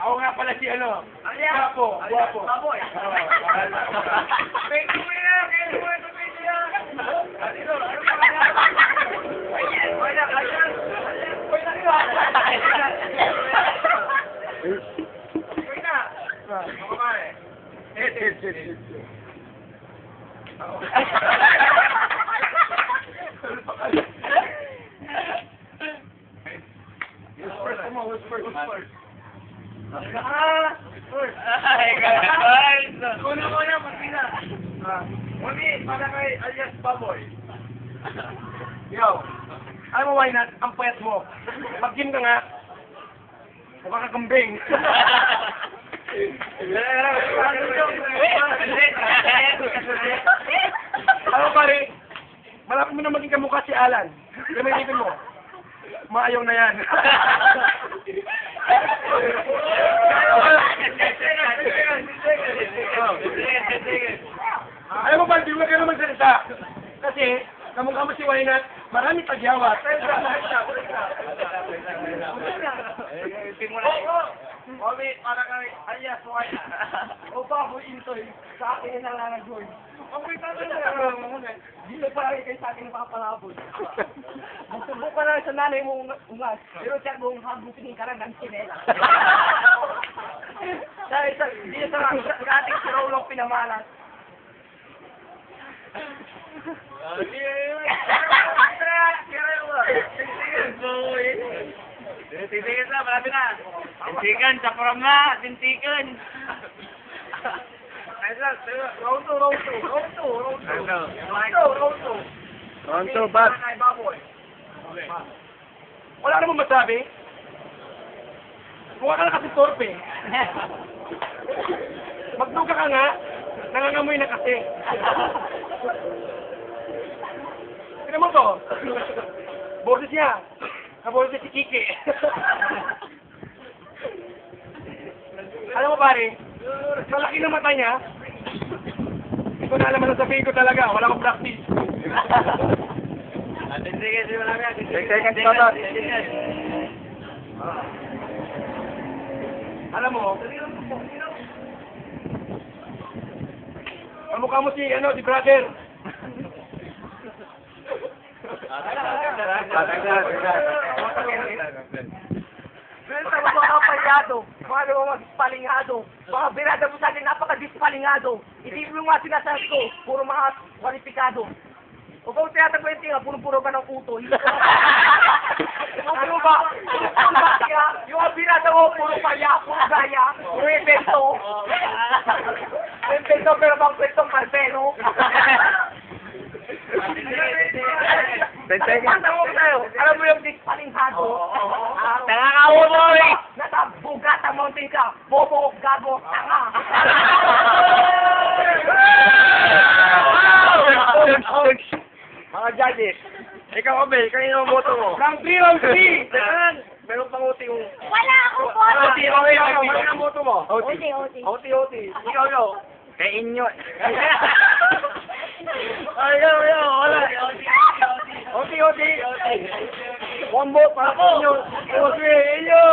Ako nga pala si ano. Guwapo. Guwapo. Baboy. Pwede mo yan. Pwede mo yan. Pwede yan. Ano pa kaya? Wala. Una, magpila. Mami, para kay alias Baboy. Yo, alam mo why not? Ang payat mo. Mag-gym ka nga. Mukha ka kambing. Alam mo pare, malapit mo na maging kamukha si Alan. Kaya may ngipin mo. Maayaw na yan. Alam mo ba, di mo ka naman salita. Kasi, kamukha mo si Wainat, marami tagyawat. Mami, para kay alias White. O Baboy Intoy. Sa akin na lang nag-join. Okay, dito pa rin kayo sa akin napapalabot. Magsubok ka lang sa nanay mo ungas. Pero siya kung hagutin ka lang ng sinela. Dahil dito sa ating sirolong pinamalas. Tintikan na, malapit na. Tintikan, sa prom na, tintikan. Round 2, Bab. Wala namang masabi. Mukha ka na kasi torpe. Magduga ka nga, nangangamoy na kasi. Tignan mo to. Boses niya. Kaboses si Kiki. Alam mo pare, malaki ng mata niya. Hindi ko na alam na sabihin ko talaga. Wala akong practice. Alam mo, kamukha mo si brother. Sa mga palyado, mga palingado, mga birada mo sa akin, napaka-dispalingado. Hindi mo nga sinasabi ko, puro mga kwalipikado. O kung tinatagwente nga, puro-puro ka ng uto. Ano ba? Yung mga birada mo, puro palya, puro gaya, puro invento. Invento pero bang kwentong kalpeno. Alam mo yung dispalingado? Tangakaw mo eh! Nasa Bugata Mountain ka, bobo, gago, tanga. Mga judges, ikaw Abel, kanino ang boto mo? Round 3, round 3! Saan? Meron pang OT yung... Wala akong boto. OT, kanino ang boto mo? OT. OT. Ikaw yo. Kay inyo. Ayaw, wala. OT. One vote para sa inyo. OT, inyo.